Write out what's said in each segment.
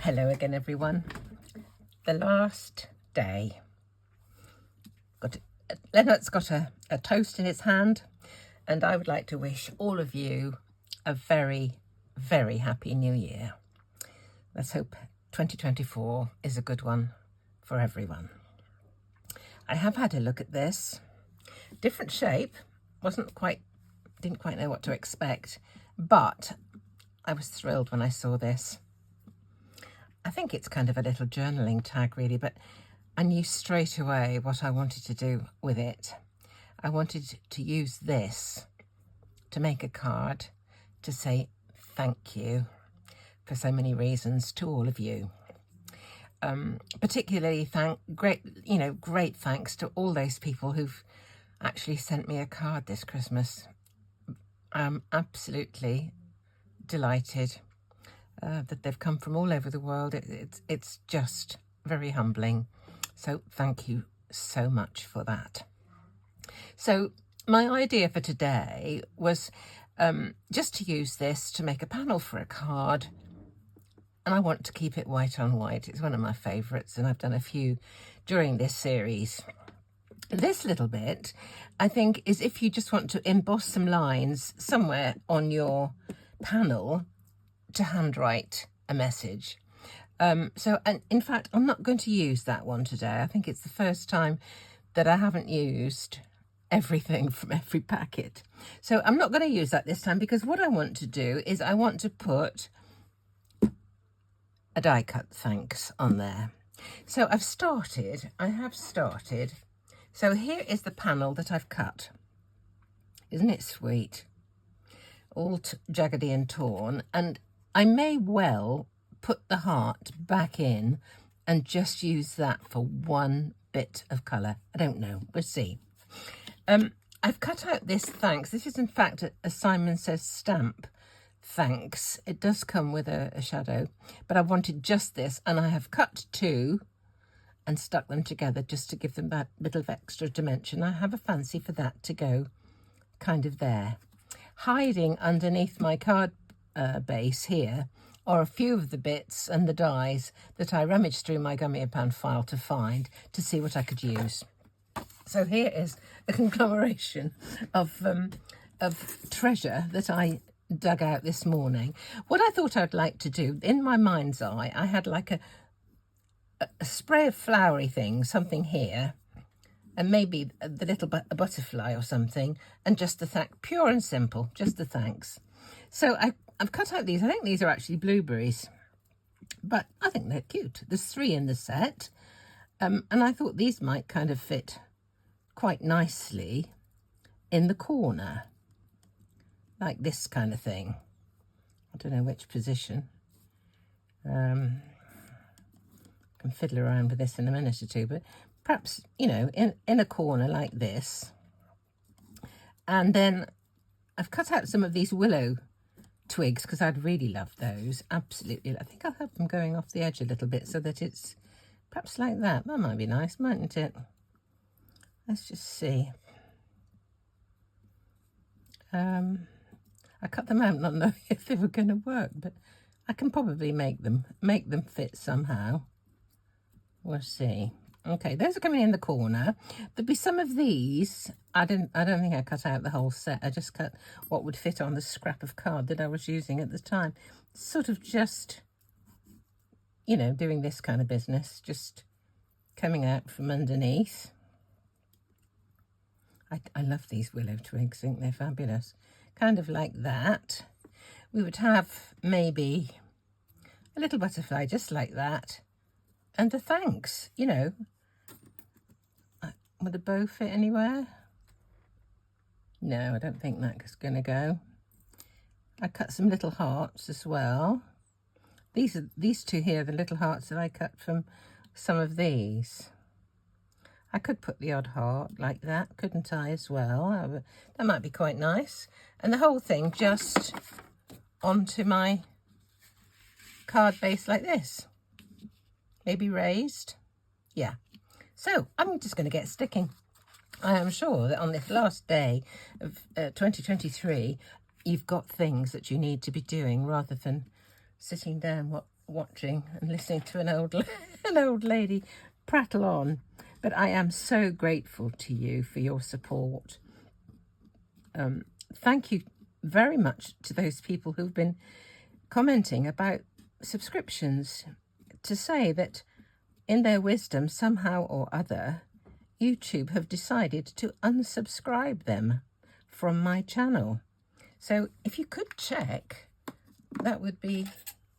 Hello again, everyone. The last day. Leonard's got a toast in his hand, and I would like to wish all of you a very, very happy new year. Let's hope 2024 is a good one for everyone. I have had a look at this. Different shape. Didn't quite know what to expect, but I was thrilled when I saw this. I think it's kind of a little journaling tag really, but I knew straight away what I wanted to do with it. I wanted to use this to make a card to say thank you for so many reasons to all of you. Particularly great thanks to all those people who've actually sent me a card this Christmas. I'm absolutely delighted that they've come from all over the world. It's just very humbling. So thank you so much for that. So my idea for today was just to use this to make a panel for a card. And I want to keep it white on white. It's one of my favourites, and I've done a few during this series. This little bit, I think, is if you just want to emboss some lines somewhere on your panel to handwrite a message. And in fact, I'm not going to use that one today. I think it's the first time that I haven't used everything from every packet. So I'm not going to use that this time, because what I want to do is I want to put a die cut thanks on there. So I have started. So here is the panel that I've cut. Isn't it sweet? All jaggedy and torn. And I may well put the heart back in and just use that for one bit of colour. I don't know. We'll see. I've cut out this thanks. This is in fact a Simon Says stamp thanks. It does come with a shadow, but I wanted just this, and I have cut two and stuck them together just to give them that bit of extra dimension. I have a fancy for that to go kind of there. Hiding underneath my card base here are a few of the bits and the dies that I rummaged through my Gummiapan file to find to see what I could use. So here is a conglomeration of treasure that I dug out this morning. What I thought I'd like to do, in my mind's eye, I had like a spray of flowery things, something here, and maybe the little a butterfly or something, and just the thank, pure and simple, just the thanks. So I've cut out these. I think these are actually blueberries, but I think they're cute. There's 3 in the set, and I thought these might kind of fit quite nicely in the corner, like this kind of thing. I don't know which position. Can fiddle around with this in a minute or two, but perhaps, you know, in a corner like this. And then I've cut out some of these willow twigs because I'd really love those. Absolutely. I think I'll have them going off the edge a little bit so that it's perhaps like that. That might be nice, mightn't it? Let's just see. I cut them out not knowing if they were going to work, but I can probably make them fit somehow. We'll see. Okay, those are coming in the corner. There'll be some of these. I don't think I cut out the whole set. I just cut what would fit on the scrap of card that I was using at the time. Sort of just, you know, doing this kind of business, just coming out from underneath. I love these willow twigs. I think they're fabulous. Kind of like that. We would have maybe a little butterfly just like that. And a thanks, you know. Would a bow fit anywhere? No, I don't think that's going to go. I cut some little hearts as well. These two here, the little hearts that I cut from some of these. I could put the odd heart like that, couldn't I, as well? That might be quite nice. And the whole thing just onto my card base like this. Maybe raised. Yeah. So I'm just going to get sticking. I am sure that on this last day of 2023, you've got things that you need to be doing rather than sitting down watching and listening to an old lady prattle on. But I am so grateful to you for your support. Thank you very much to those people who've been commenting about subscriptions, to say that in their wisdom, somehow or other, YouTube have decided to unsubscribe them from my channel. So if you could check, that would be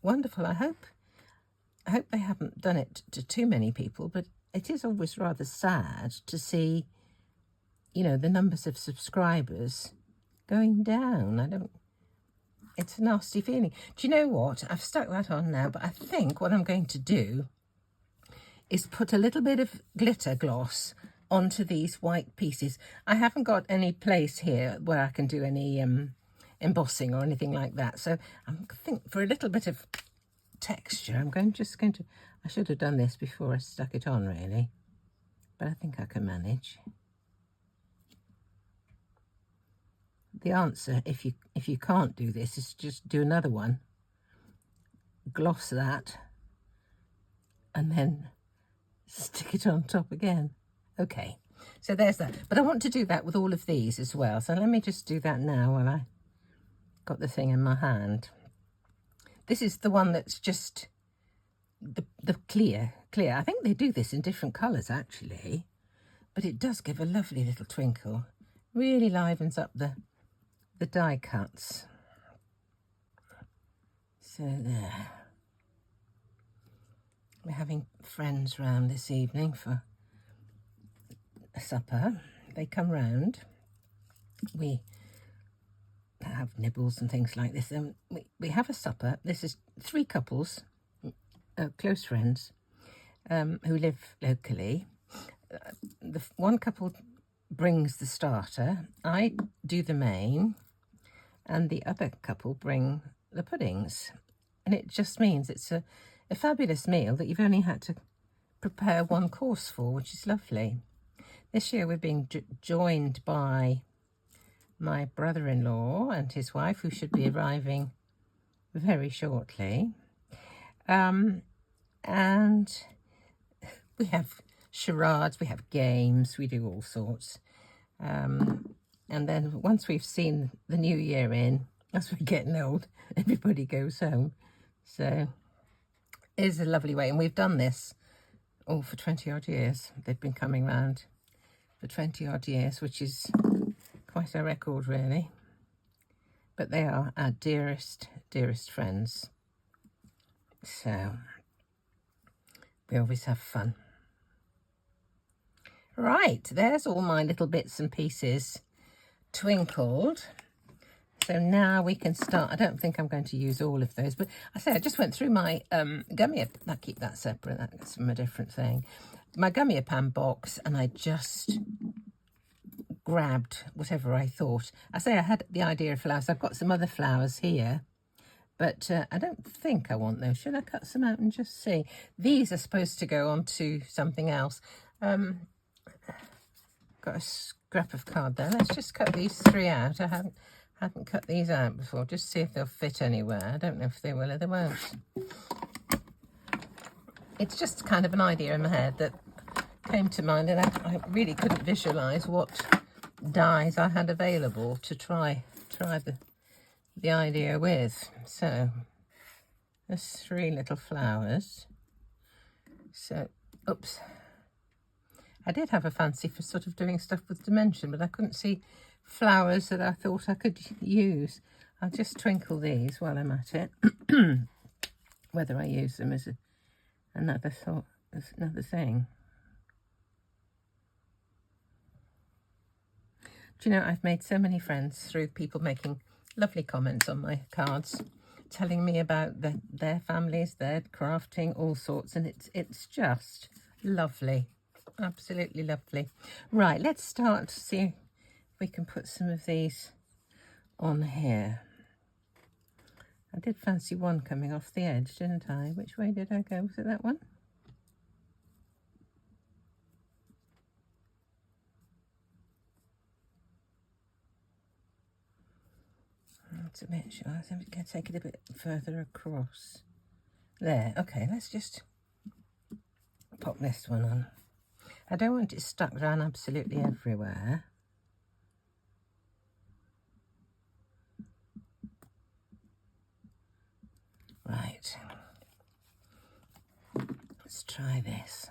wonderful. I hope they haven't done it to too many people, but it is always rather sad to see, you know, the numbers of subscribers going down. It's a nasty feeling. Do you know what? I've stuck that on now, but I think what I'm going to do is put a little bit of glitter gloss onto these white pieces. I haven't got any place here where I can do any embossing or anything like that. So I think for a little bit of texture, I'm just going to, I should have done this before I stuck it on really, but I think I can manage. The answer, if you can't do this, is just do another one, gloss that, and then stick it on top again. Okay, so there's that. But I want to do that with all of these as well. So let me just do that now while I got the thing in my hand. This is the one that's just the clear. I think they do this in different colours actually, but it does give a lovely little twinkle. Really livens up the die cuts. So there. We're having friends round this evening for a supper. They come round. We have nibbles and things like this. Then we have a supper. This is 3 couples, close friends, who live locally. The one couple brings the starter. I do the main, and the other couple bring the puddings. And it just means it's a fabulous meal that you've only had to prepare 1 course for, which is lovely. This year we're being joined by my brother-in-law and his wife, who should be arriving very shortly. And we have charades, we have games, we do all sorts. And then once we've seen the new year in, as we're getting old, everybody goes home. So it is a lovely way. And we've done this all for 20 odd years. They've been coming round for 20 odd years, which is quite a record really. But they are our dearest friends. So we always have fun. Right, there's all my little bits and pieces twinkled. So now we can start. I don't think I'm going to use all of those, but I just went through my Gummiapan. I'll keep that separate, that's from a different thing. My Gummiapan box, and I just grabbed whatever I thought. I had the idea of flowers. I've got some other flowers here, but I don't think I want those. Should I cut some out and just see? These are supposed to go onto something else. Got a scrap of card there. Let's just cut these 3 out. I hadn't cut these out before. Just see if they'll fit anywhere. I don't know if they will or they won't. It's just kind of an idea in my head that came to mind, and I really couldn't visualise what dies I had available to try the idea with. So there's 3 little flowers. So, oops. I did have a fancy for sort of doing stuff with dimension, but I couldn't see flowers that I thought I could use. I'll just twinkle these while I'm at it. Whether I use them as another thing. Do you know, I've made so many friends through people making lovely comments on my cards, telling me about their families, their crafting, all sorts, and it's just lovely. Absolutely lovely. Right, let's start to see if we can put some of these on here. I did fancy one coming off the edge, didn't I? Which way did I go? Was it that one? That's a bit sure. I think we can take it a bit further across. There, okay, let's just pop this one on. I don't want it stuck down absolutely everywhere. Right, let's try this.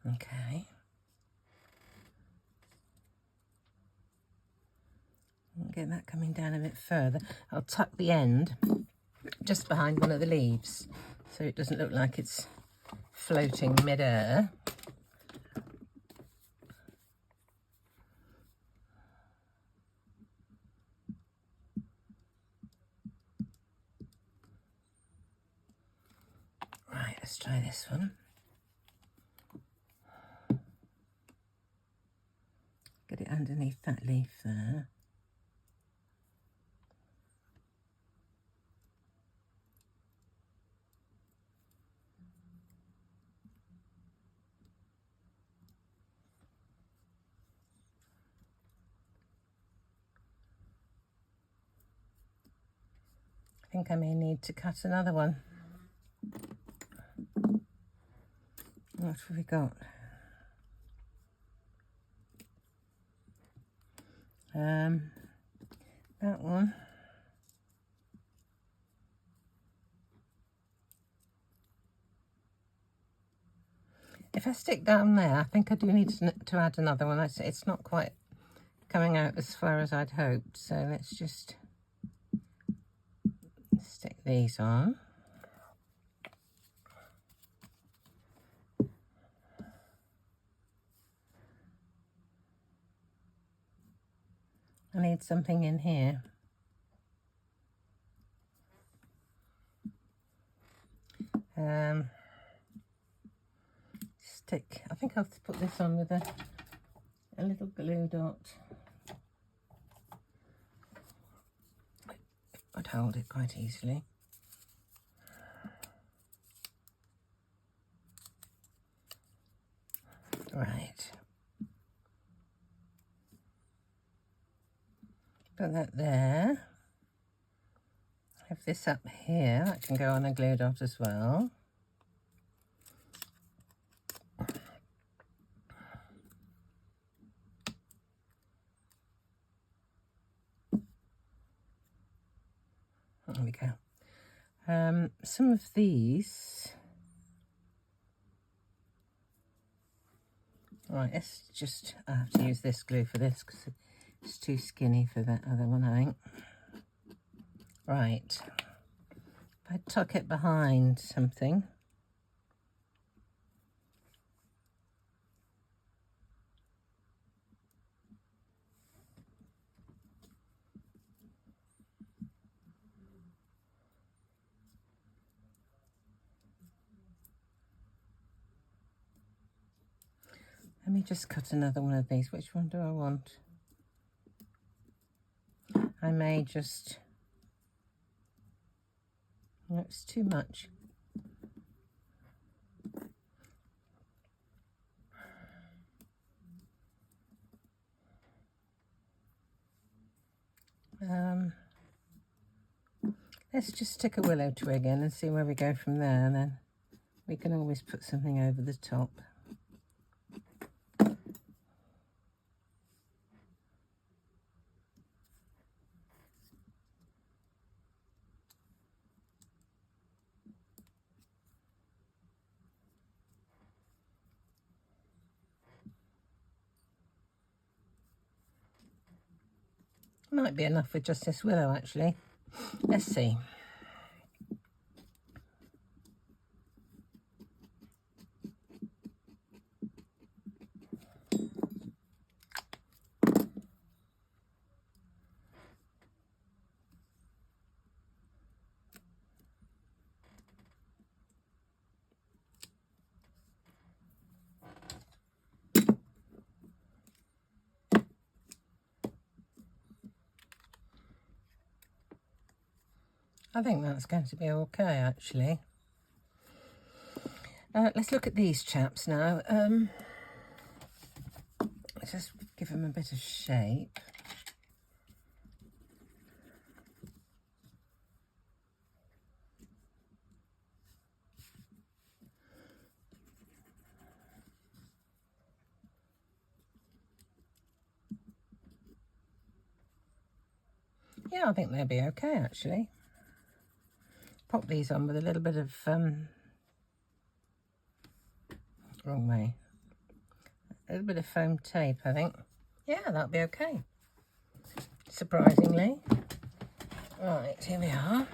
Okay. Get that coming down a bit further. I'll tuck the end just behind one of the leaves so it doesn't look like it's floating mid-air. Right, let's try this one. Get it underneath that leaf there. I think I may need to cut another one. What have we got? That one. If I stick down there, I think I do need to add another one. It's not quite coming out as far as I'd hoped, so let's just stick these on. I need something in here. I think I'll put this on with a little glue dot. I'd hold it quite easily. Right. Put that there. Have this up here. That can go on a glue dot as well. There we go. Some of these. Right, let's just, I have to use this glue for this because it's too skinny for that other one, I think. Right, if I tuck it behind something. Let me just cut another one of these. Which one do I want? I may just... That's too much. Let's just stick a willow twig in and see where we go from there, and then we can always put something over the top. Might be enough with just this willow, actually. Let's see. I think that's going to be okay, actually. Let's look at these chaps now. Let's just give them a bit of shape. Yeah, I think they'll be okay, actually. Pop these on with a little bit of, wrong way, a little bit of foam tape, I think. Yeah, that'll be okay, surprisingly. Right, here we are.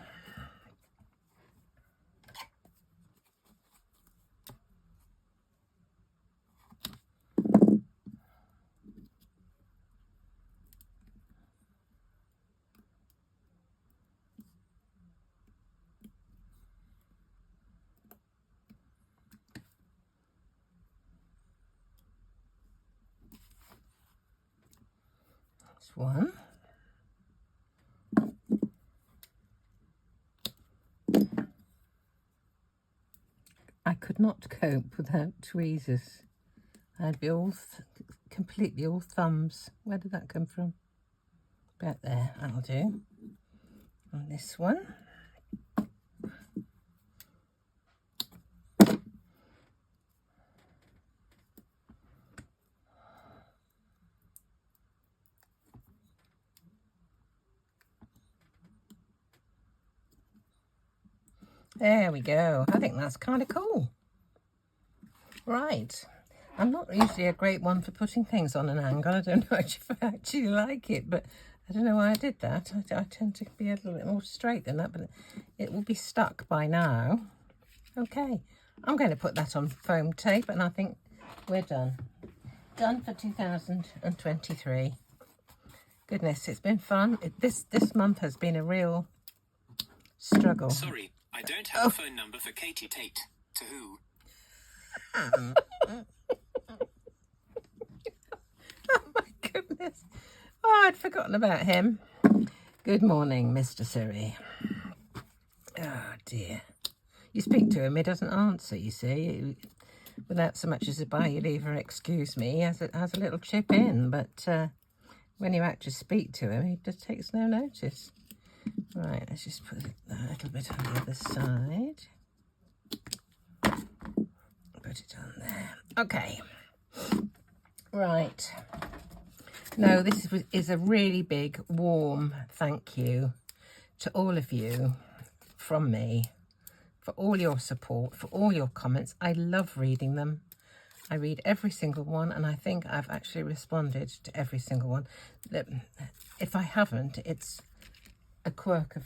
That's one. I could not cope without tweezers. I'd be all completely all thumbs. Where did that come from? About there, that'll do. And this one. There we go. I think that's kind of cool. Right. I'm not usually a great one for putting things on an angle. I don't know if I actually like it, but I don't know why I did that. I tend to be a little bit more straight than that, but it will be stuck by now. Okay. I'm going to put that on foam tape, and I think we're done. Done for 2023. Goodness, it's been fun. This month has been a real struggle. Sorry, I don't have a phone number for Katie Tate. To who? Oh my goodness. Oh, I'd forgotten about him. Good morning, Mr. Siri. Oh dear. You speak to him, he doesn't answer, you see. Without so much as a bye, you'll either excuse me, he has a little chip in, but when you actually speak to him, he just takes no notice. Right, let's just put a little bit on the other side. Put it on there. Okay. Right. No, this is a really big, warm thank you to all of you from me for all your support, for all your comments. I love reading them. I read every single one, and I think I've actually responded to every single one. If I haven't, it's a quirk of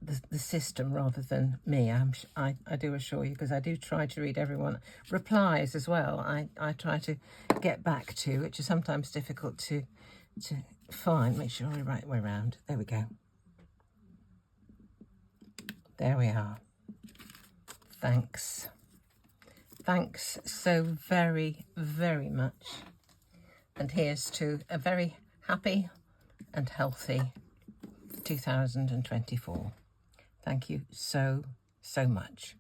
the system rather than me. I do assure you, because I do try to read everyone. Replies as well, I try to get back to, which is sometimes difficult to find. Make sure we're right way around. There we go. There we are. Thanks. Thanks so very, very much. And here's to a very happy and healthy 2024. Thank you so, so much.